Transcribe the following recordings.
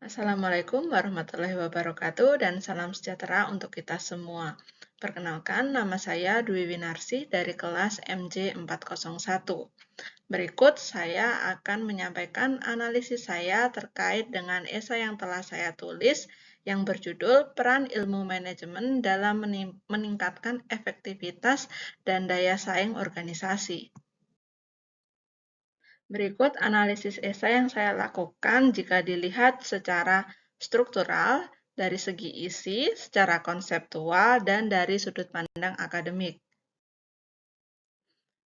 Assalamualaikum warahmatullahi wabarakatuh dan salam sejahtera untuk kita semua. Perkenalkan, nama saya Dwi Winarsi dari kelas MJ 401. Berikut saya akan menyampaikan analisis saya terkait dengan esai yang telah saya tulis yang berjudul Peran Ilmu Manajemen dalam Meningkatkan Efektivitas dan Daya Saing Organisasi. Berikut analisis esai yang saya lakukan jika dilihat secara struktural, dari segi isi, secara konseptual, dan dari sudut pandang akademik.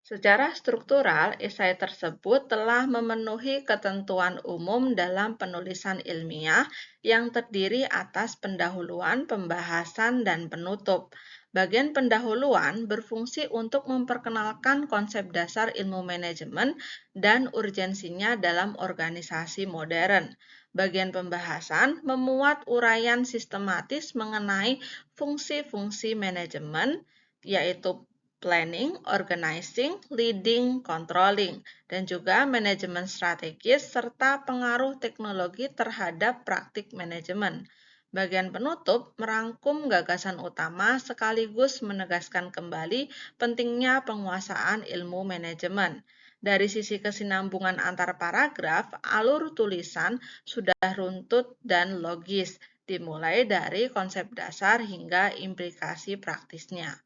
Secara struktural, esai tersebut telah memenuhi ketentuan umum dalam penulisan ilmiah yang terdiri atas pendahuluan, pembahasan, dan penutup. Bagian pendahuluan berfungsi untuk memperkenalkan konsep dasar ilmu manajemen dan urgensinya dalam organisasi modern. Bagian pembahasan memuat uraian sistematis mengenai fungsi-fungsi manajemen, yaitu planning, organizing, leading, controlling, dan juga manajemen strategis serta pengaruh teknologi terhadap praktik manajemen. Bagian penutup merangkum gagasan utama sekaligus menegaskan kembali pentingnya penguasaan ilmu manajemen. Dari sisi kesinambungan antar paragraf, alur tulisan sudah runtut dan logis, dimulai dari konsep dasar hingga implikasi praktisnya.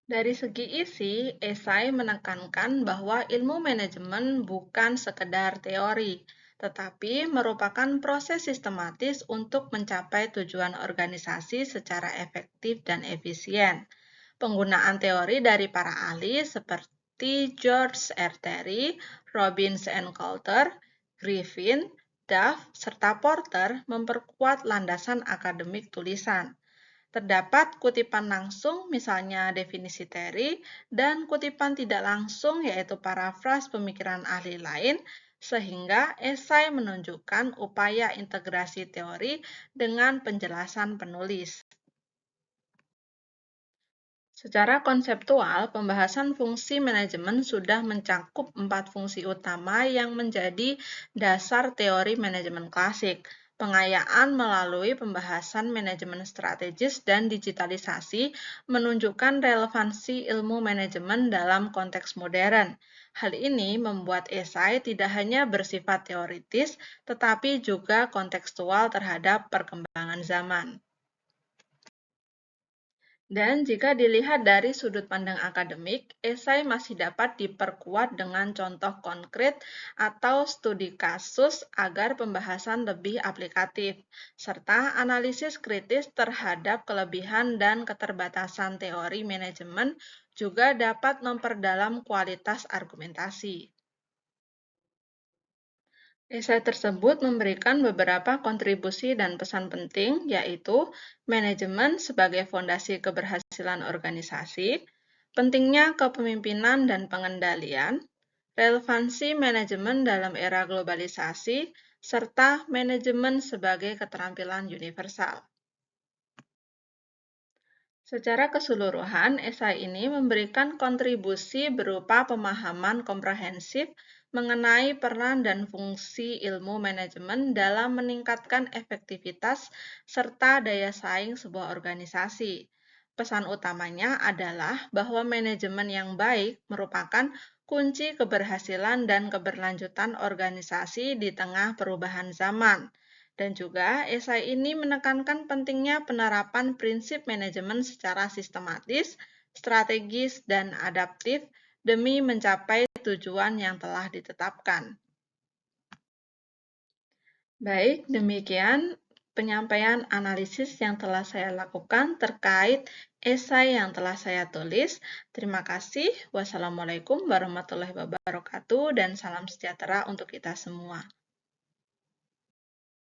Dari segi isi, esai menekankan bahwa ilmu manajemen bukan sekedar teori, tetapi merupakan proses sistematis untuk mencapai tujuan organisasi secara efektif dan efisien. Penggunaan teori dari para ahli seperti George R. Terry, Robbins and Coulter, Griffin, Duff, serta Porter memperkuat landasan akademik tulisan. Terdapat kutipan langsung, misalnya definisi Terry, dan kutipan tidak langsung, yaitu parafras pemikiran ahli lain, sehingga esai menunjukkan upaya integrasi teori dengan penjelasan penulis. Secara konseptual, pembahasan fungsi manajemen sudah mencakup 4 fungsi utama yang menjadi dasar teori manajemen klasik. Pengayaan melalui pembahasan manajemen strategis dan digitalisasi menunjukkan relevansi ilmu manajemen dalam konteks modern. Hal ini membuat esai tidak hanya bersifat teoritis, tetapi juga kontekstual terhadap perkembangan zaman. Dan jika dilihat dari sudut pandang akademik, esai masih dapat diperkuat dengan contoh konkret atau studi kasus agar pembahasan lebih aplikatif, serta analisis kritis terhadap kelebihan dan keterbatasan teori manajemen juga dapat memperdalam kualitas argumentasi. Esai tersebut memberikan beberapa kontribusi dan pesan penting, yaitu manajemen sebagai fondasi keberhasilan organisasi, pentingnya kepemimpinan dan pengendalian, relevansi manajemen dalam era globalisasi, serta manajemen sebagai keterampilan universal. Secara keseluruhan, esai ini memberikan kontribusi berupa pemahaman komprehensif mengenai peran dan fungsi ilmu manajemen dalam meningkatkan efektivitas serta daya saing sebuah organisasi. Pesan utamanya adalah bahwa manajemen yang baik merupakan kunci keberhasilan dan keberlanjutan organisasi di tengah perubahan zaman. Dan juga, esai ini menekankan pentingnya penerapan prinsip manajemen secara sistematis, strategis, dan adaptif demi mencapai tujuan yang telah ditetapkan. Baik, demikian penyampaian analisis yang telah saya lakukan terkait esai yang telah saya tulis. Terima kasih. Wassalamualaikum warahmatullahi wabarakatuh dan salam sejahtera untuk kita semua.